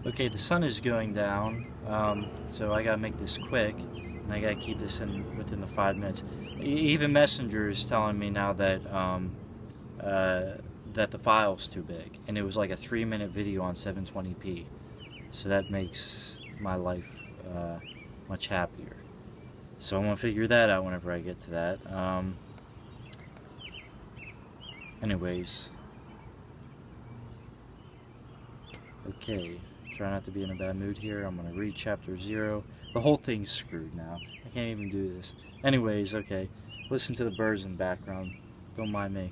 Okay, the sun is going down, so I gotta make this quick, and I gotta keep this in within the 5 minutes. Even Messenger is telling me now uh, that the file's too big, and it was like a 3-minute video on 720p, so that makes my life much happier. So I'm gonna figure that out whenever I get to that. Anyways, okay. Try not to be in a bad mood here. I'm going to read chapter 0. The whole thing's screwed now. I can't even do this. Anyways, okay. Listen to the birds in the background. Don't mind me.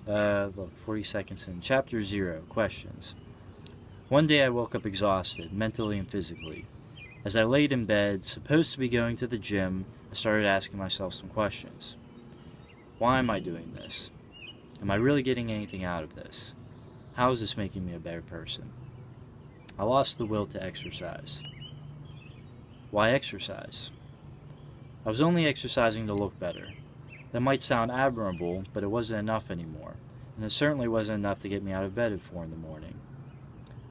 Look, 40 seconds in. Chapter 0. Questions. One day I woke up exhausted, mentally and physically. As I laid in bed, supposed to be going to the gym, I started asking myself some questions. Why am I doing this? Am I really getting anything out of this? How is this making me a better person? I lost the will to exercise. Why exercise? I was only exercising to look better. That might sound admirable, but it wasn't enough anymore, and it certainly wasn't enough to get me out of bed at 4 in the morning.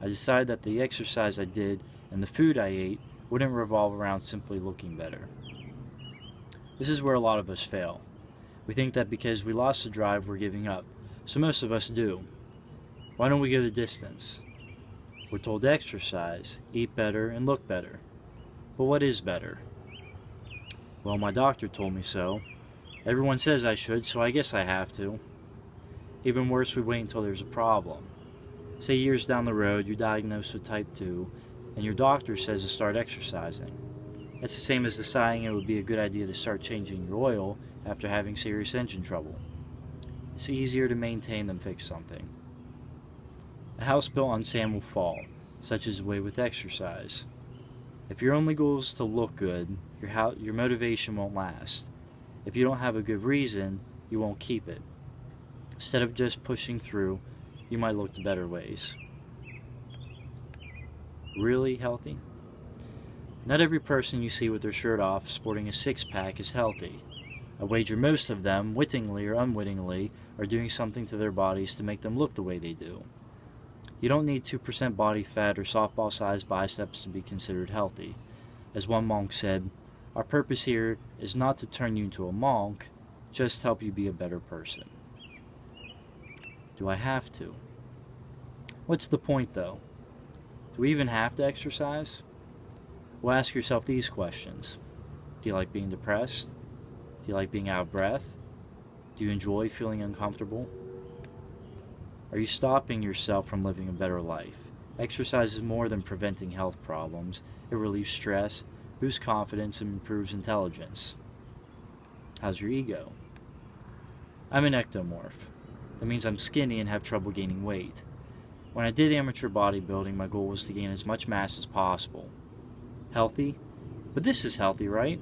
I decided that the exercise I did and the food I ate wouldn't revolve around simply looking better. This is where a lot of us fail. We think that because we lost the drive, we're giving up. So most of us do. Why don't we go the distance? We're told to exercise, eat better, and look better. But what is better? Well, my doctor told me so. Everyone says I should, so I guess I have to. Even worse, we wait until there's a problem. Say years down the road, you're diagnosed with type 2, and your doctor says to start exercising. That's the same as deciding it would be a good idea to start changing your oil after having serious engine trouble. It's easier to maintain than fix something. A house built on sand will fall, such is the way with exercise. If your only goal is to look good, your motivation won't last. If you don't have a good reason, you won't keep it. Instead of just pushing through, you might look to better ways. Really healthy? Not every person you see with their shirt off sporting a six-pack is healthy. I wager most of them, wittingly or unwittingly, are doing something to their bodies to make them look the way they do. You don't need 2% body fat or softball-sized biceps to be considered healthy. As one monk said, our purpose here is not to turn you into a monk, just help you be a better person. Do I have to? What's the point, though? Do we even have to exercise? Well, ask yourself these questions. Do you like being depressed? Do you like being out of breath? Do you enjoy feeling uncomfortable? Are you stopping yourself from living a better life? Exercise is more than preventing health problems. It relieves stress, boosts confidence, and improves intelligence. How's your ego? I'm an ectomorph. That means I'm skinny and have trouble gaining weight. When I did amateur bodybuilding, my goal was to gain as much mass as possible. Healthy? But this is healthy, right?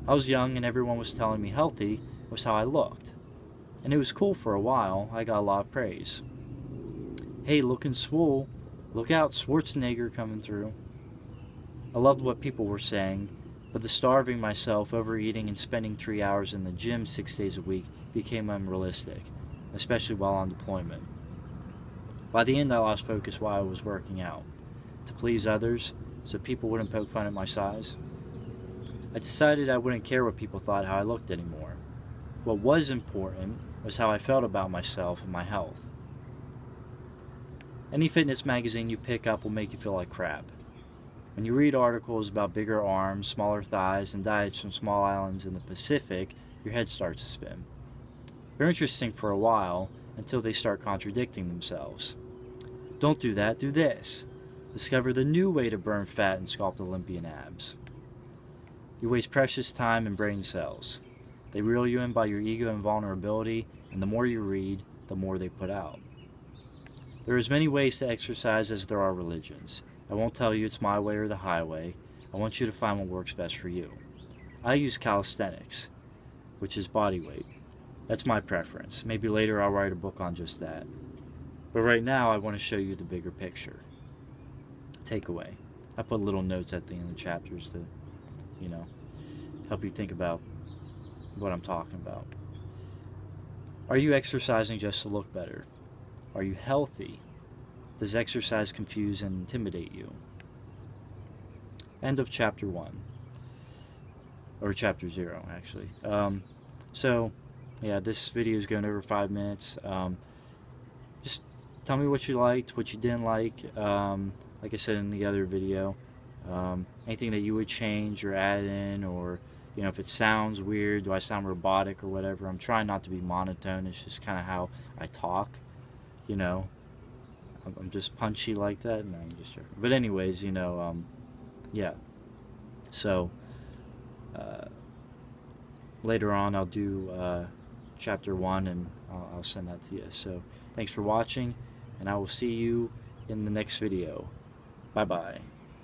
I was young and everyone was telling me healthy was how I looked. And it was cool for a while. I got a lot of praise. Hey, looking swole. Look out, Schwarzenegger coming through. I loved what people were saying, but the starving myself, overeating, and spending 3 hours in the gym 6 days a week became unrealistic, especially while on deployment. By the end, I lost focus while I was working out. To please others, so people wouldn't poke fun at my size. I decided I wouldn't care what people thought how I looked anymore. What was important was how I felt about myself and my health. Any fitness magazine you pick up will make you feel like crap. When you read articles about bigger arms, smaller thighs, and diets from small islands in the Pacific, your head starts to spin. They're interesting for a while, until they start contradicting themselves. Don't do that, do this. Discover the new way to burn fat and sculpt Olympian abs. You waste precious time and brain cells. They reel you in by your ego and vulnerability, and the more you read, the more they put out. There are as many ways to exercise as there are religions. I won't tell you it's my way or the highway. I want you to find what works best for you. I use calisthenics, which is body weight. That's my preference. Maybe later I'll write a book on just that. But right now I want to show you the bigger picture. Takeaway. I put little notes at the end of the chapters to, help you think about what I'm talking about. Are you exercising just to look better? Are you healthy? Does exercise confuse and intimidate you? End of chapter 1. Or chapter 0, actually. So, yeah, this video is going over 5 minutes. Just tell me what you liked, what you didn't like. Like I said in the other video, anything that you would change or add in, or if it sounds weird, do I sound robotic or whatever. I'm trying not to be monotone. It's just kind of how I talk. I'm just punchy like that. No, I'm just joking. But anyways, yeah. So later on I'll do chapter 1, and I'll send that to you. So thanks for watching, and I will see you in the next video. Bye bye.